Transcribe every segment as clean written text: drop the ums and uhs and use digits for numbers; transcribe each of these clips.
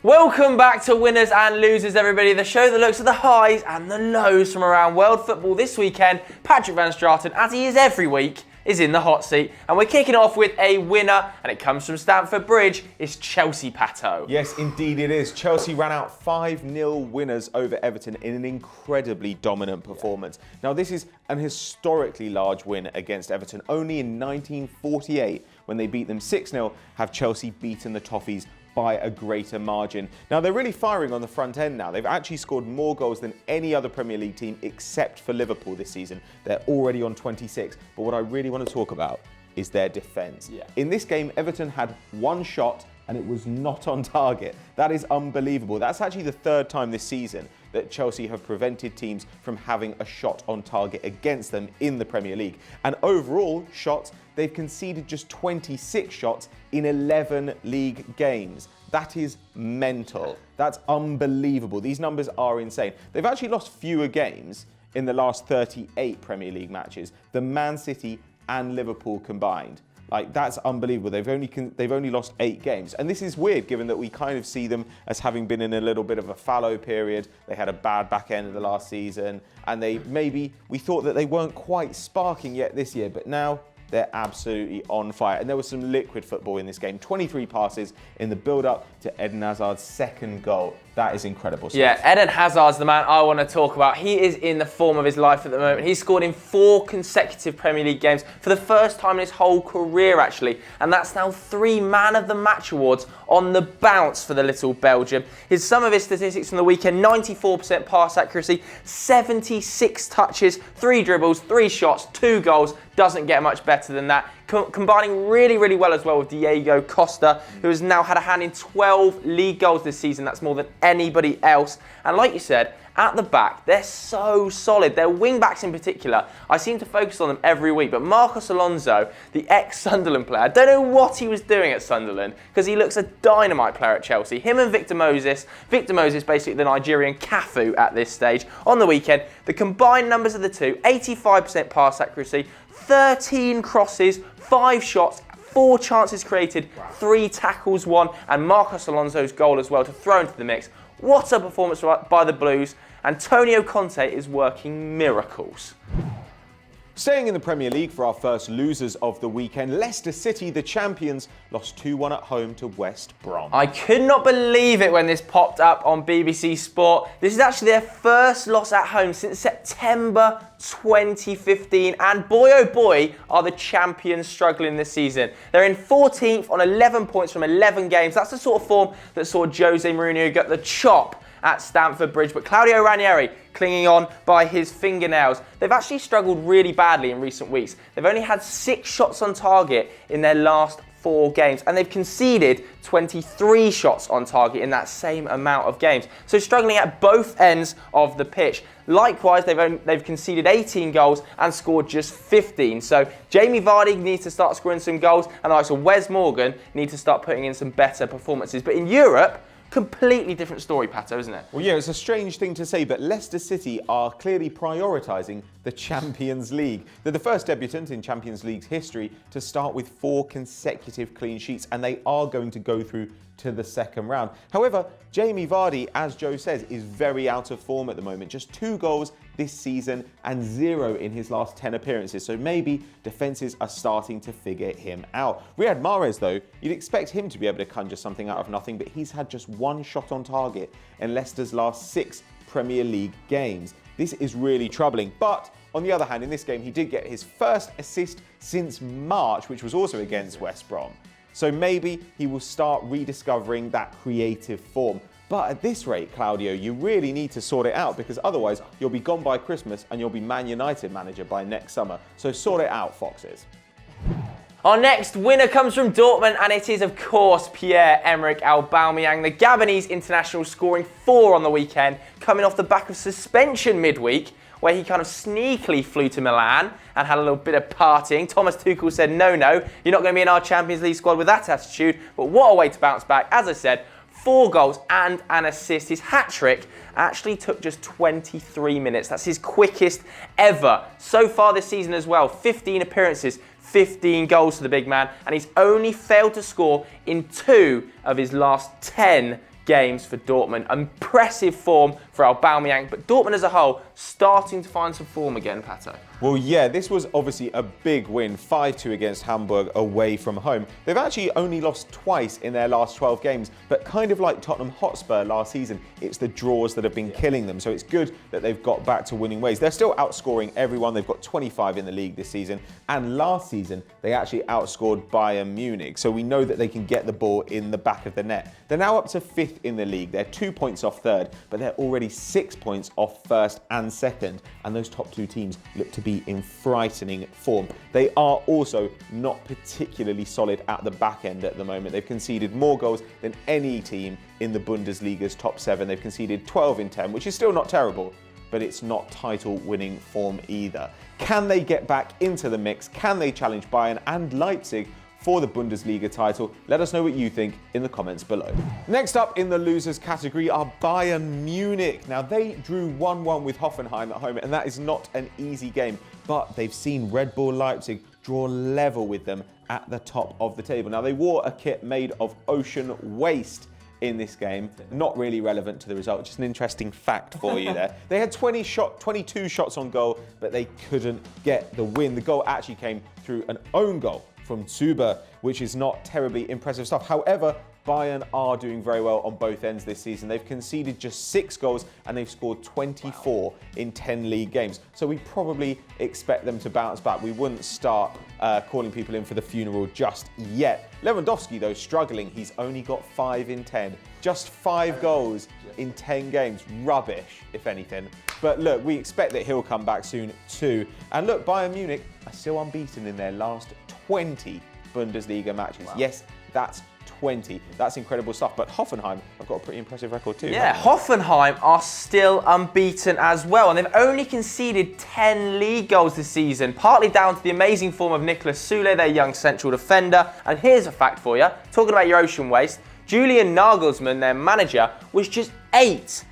Welcome back to Winners and Losers, everybody. The show that looks at the highs and the lows from around world football this weekend. Patrick Van Straten, as he is every week, is in the hot seat. And we're kicking off with a winner, and it comes from Stamford Bridge. It's Chelsea, Pato. Yes, indeed it is. Chelsea ran out 5-0 winners over Everton in an incredibly dominant performance. Now, this is an historically large win against Everton. Only in 1948, when they beat them 6-0, have Chelsea beaten the Toffees by a greater margin. Now, they're really firing on the front end now. They've actually scored more goals than any other Premier League team except for Liverpool this season. They're already on 26. But what I really want to talk about is their defence. In this game, Everton had one shot and it was not on target. That is unbelievable. That's actually the third time this season that Chelsea have prevented teams from having a shot on target against them in the Premier League. And overall shots, they've conceded just 26 shots in 11 league games. That is mental. That's unbelievable. These numbers are insane. They've actually lost fewer games in the last 38 Premier League matches than Man City and Liverpool combined. Like, that's unbelievable. They've only lost 8 games. And this is weird, given that we kind of see them as having been in a little bit of a fallow period. They had a bad back end of the last season. And we thought that they weren't quite sparking yet this year. But now they're absolutely on fire. And there was some liquid football in this game. 23 passes in the build-up to Eden Hazard's second goal. That is incredible stuff. Yeah, Eden Hazard's the man I want to talk about. He is in the form of his life at the moment. He's scored in 4 consecutive Premier League games for the first time in his whole career, actually. And that's now 3 Man of the Match awards on the bounce for the little Belgian. Some of his statistics from the weekend: 94% pass accuracy, 76 touches, 3 dribbles, 3 shots, 2 goals. Doesn't get much better than that. Combining really, really well as well with Diego Costa, who has now had a hand in 12 league goals this season. That's more than anybody else. And like you said, at the back, they're so solid. Their wing-backs in particular, I seem to focus on them every week. But Marcos Alonso, the ex-Sunderland player, I don't know what he was doing at Sunderland, because he looks a dynamite player at Chelsea. Him and Victor Moses basically the Nigerian Cafu at this stage. On the weekend, the combined numbers of the two: 85% pass accuracy, 13 crosses, 5 shots, 4 chances created, 3 tackles won, and Marcos Alonso's goal as well to throw into the mix. What a performance by the Blues. Antonio Conte is working miracles. Staying in the Premier League for our first losers of the weekend, Leicester City, the champions, lost 2-1 at home to West Brom. I could not believe it when this popped up on BBC Sport. This is actually their first loss at home since September 2015. And boy, oh boy, are the champions struggling this season. They're in 14th on 11 points from 11 games. That's the sort of form that saw Jose Mourinho get the chop at Stamford Bridge, but Claudio Ranieri clinging on by his fingernails. They've actually struggled really badly in recent weeks. They've only had 6 shots on target in their last 4 games, and they've conceded 23 shots on target in that same amount of games. So struggling at both ends of the pitch. Likewise, they've conceded 18 goals and scored just 15. So Jamie Vardy needs to start scoring some goals, and the likes of Wes Morgan need to start putting in some better performances. But in Europe, completely different story, Pato, isn't it? Well, yeah, it's a strange thing to say, but Leicester City are clearly prioritising the Champions League. They're the first debutant in Champions League's history to start with 4 consecutive clean sheets, and they are going to go through to the second round. However, Jamie Vardy, as Joe says, is very out of form at the moment. Just 2 goals this season and 0 in his last 10 appearances. So maybe defences are starting to figure him out. Riyad Mahrez, though, you'd expect him to be able to conjure something out of nothing, but he's had just 1 shot on target in Leicester's last 6 Premier League games. This is really troubling. But on the other hand, in this game, he did get his first assist since March, which was also against West Brom. So maybe he will start rediscovering that creative form. But at this rate, Claudio, you really need to sort it out, because otherwise you'll be gone by Christmas and you'll be Man United manager by next summer. So sort it out, Foxes. Our next winner comes from Dortmund, and it is, of course, Pierre-Emerick Aubameyang, the Gabonese international, scoring 4 on the weekend, coming off the back of suspension midweek, where he kind of sneakily flew to Milan and had a little bit of partying. Thomas Tuchel said, no, you're not going to be in our Champions League squad with that attitude. But what a way to bounce back. As I said, 4 goals and an assist. His hat-trick actually took just 23 minutes. That's his quickest ever. So far this season as well, 15 appearances, 15 goals for the big man, and he's only failed to score in 2 of his last 10 games for Dortmund. Impressive form for Aubameyang, but Dortmund as a whole starting to find some form again, Pato. Well, yeah, this was obviously a big win, 5-2 against Hamburg away from home. They've actually only lost twice in their last 12 games, but kind of like Tottenham Hotspur last season, it's the draws that have been killing them. So it's good that they've got back to winning ways. They're still outscoring everyone. They've got 25 in the league this season. And last season, they actually outscored Bayern Munich. So we know that they can get the ball in the back of the net. They're now up to 5th in the league. They're 2 points off 3rd, but they're already 6 points off 1st and 2nd. And those top 2 teams look to be in frightening form. They are also not particularly solid at the back end at the moment. They've conceded more goals than any team in the Bundesliga's top 7. They've conceded 12 in 10, which is still not terrible, but it's not title-winning form either. Can they get back into the mix? Can they challenge Bayern and Leipzig for the Bundesliga title? Let us know what you think in the comments below. Next up in the losers category are Bayern Munich. Now, they drew 1-1 with Hoffenheim at home, and that is not an easy game, but they've seen Red Bull Leipzig draw level with them at the top of the table. Now, they wore a kit made of ocean waste in this game. Not really relevant to the result, just an interesting fact for you there. They had 22 shots on goal, but they couldn't get the win. The goal actually came through an own goal from Zuber, which is not terribly impressive stuff. However, Bayern are doing very well on both ends this season. They've conceded just 6 goals and they've scored 24 in 10 league games. So we probably expect them to bounce back. We wouldn't start calling people in for the funeral just yet. Lewandowski, though, struggling. He's only got 5 in 10. Just 5 goals in 10 games. Rubbish, if anything. But look, we expect that he'll come back soon too. And look, Bayern Munich are still unbeaten in their last 20 Bundesliga matches. Wow. Yes, that's 20. That's incredible stuff. But Hoffenheim have got a pretty impressive record too. Yeah, Hoffenheim are still unbeaten as well, and they've only conceded 10 league goals this season, partly down to the amazing form of Niklas Süle, their young central defender. And here's a fact for you. Talking about your ocean waste, Julian Nagelsmann, their manager, was just 8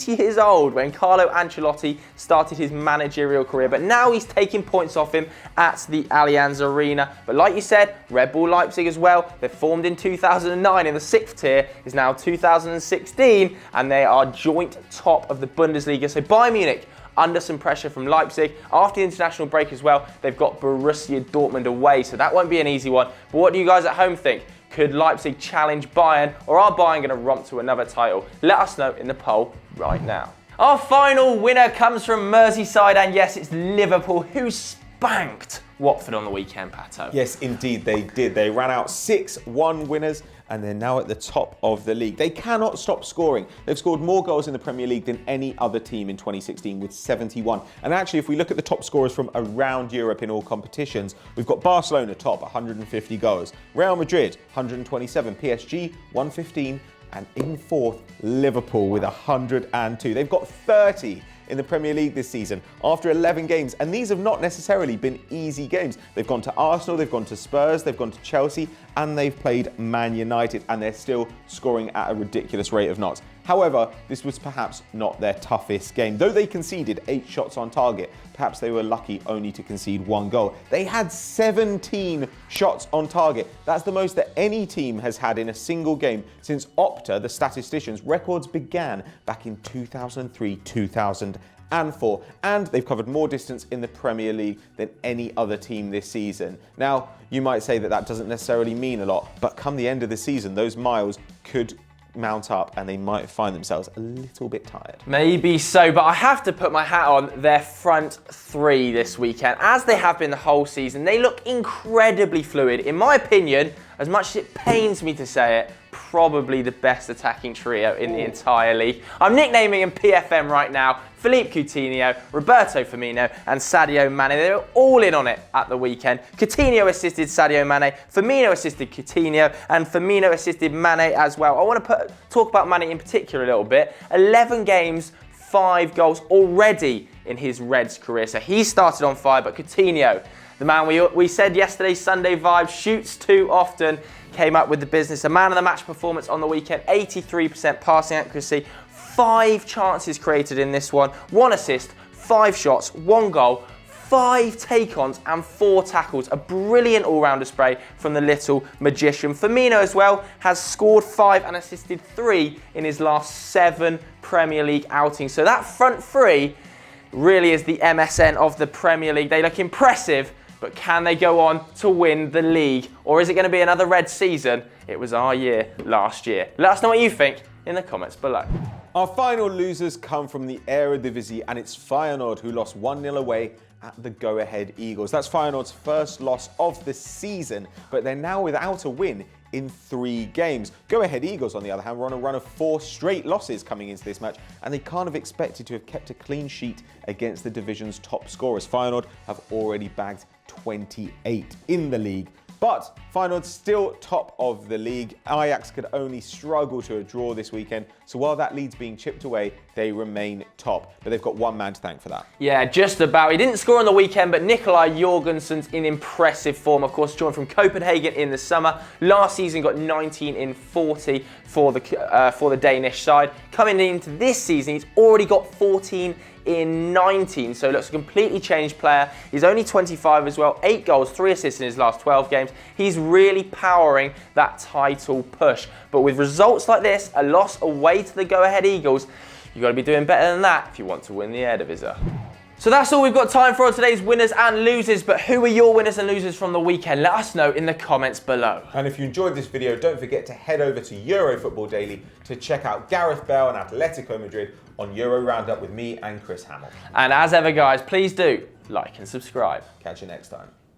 years old when Carlo Ancelotti started his managerial career, but now he's taking points off him at the Allianz Arena. But like you said, Red Bull Leipzig as well, they formed in 2009 in the 6th tier, is now 2016, and they are joint top of the Bundesliga. So Bayern Munich under some pressure from Leipzig. After the international break as well, they've got Borussia Dortmund away, so that won't be an easy one. But what do you guys at home think? Could Leipzig challenge Bayern, or are Bayern going to romp to another title? Let us know in the poll right now. Our final winner comes from Merseyside, and yes, it's Liverpool, who spanked Watford on the weekend, Pato. Yes, indeed they did. They ran out 6-1 winners, and they're now at the top of the league. They cannot stop scoring. They've scored more goals in the Premier League than any other team in 2016 with 71. And actually, if we look at the top scorers from around Europe in all competitions, we've got Barcelona top, 150 goals. Real Madrid, 127. PSG, 115. And in 4th, Liverpool with 102. They've got 30 in the Premier League this season after 11 games, and these have not necessarily been easy games. They've gone to Arsenal, they've gone to Spurs, they've gone to Chelsea, and they've played Man United, and they're still scoring at a ridiculous rate of knots. However, this was perhaps not their toughest game. Though they conceded 8 shots on target, perhaps they were lucky only to concede 1 goal. They had 17 shots on target. That's the most that any team has had in a single game since Opta, the statisticians, records began back in 2003-2004. And they've covered more distance in the Premier League than any other team this season. Now, you might say that that doesn't necessarily mean a lot, but come the end of the season, those miles could mount up and they might find themselves a little bit tired. Maybe so, but I have to put my hat on their front 3 this weekend. As they have been the whole season, they look incredibly fluid. In my opinion, as much as it pains me to say it, probably the best attacking trio in the entire league. I'm nicknaming him PFM right now. Philippe Coutinho, Roberto Firmino and Sadio Mane. They were all in on it at the weekend. Coutinho assisted Sadio Mane, Firmino assisted Coutinho, and Firmino assisted Mane as well. I want to talk about Mane in particular a little bit. 11 games, 5 goals already in his Reds career. So he started on fire, but Coutinho, the man we said yesterday, Sunday vibes, shoots too often, came up with the business. A man of the match performance on the weekend, 83% passing accuracy, 5 chances created in this one, 1 assist, 5 shots, 1 goal, 5 take-ons and 4 tackles. A brilliant all-round display from the little magician. Firmino as well has scored 5 and assisted 3 in his last 7 Premier League outings. So that front three really is the MSN of the Premier League. They look impressive, but can they go on to win the league? Or is it going to be another red season? It was our year last year. Let us know what you think in the comments below. Our final losers come from the Eredivisie, and it's Feyenoord who lost 1-0 away at the go-ahead Eagles. That's Feyenoord's first loss of the season, but they're now without a win in 3 games. Go-ahead Eagles, on the other hand, were on a run of 4 straight losses coming into this match, and they can't have expected to have kept a clean sheet against the division's top scorers. Feyenoord have already bagged 28 in the league. But Feyenoord's still top of the league. Ajax could only struggle to a draw this weekend. So while that lead's being chipped away, they remain top. But they've got one man to thank for that. Yeah, just about. He didn't score on the weekend, but Nikolai Jorgensen's in impressive form. Of course, joined from Copenhagen in the summer. Last season got 19 in 40 for the Danish side. Coming into this season, he's already got 14 in 19, so looks a completely changed player. He's only 25 as well, 8 goals, 3 assists in his last 12 games. He's really powering that title push. But with results like this, a loss away to the go-ahead Eagles, you've got to be doing better than that if you want to win the Eredivisie. So that's all we've got time for on today's winners and losers, but who are your winners and losers from the weekend? Let us know in the comments below. And if you enjoyed this video, don't forget to head over to Euro Football Daily to check out Gareth Bale and Atletico Madrid on Euro Roundup with me and Chris Hamill. And as ever, guys, please do like and subscribe. Catch you next time.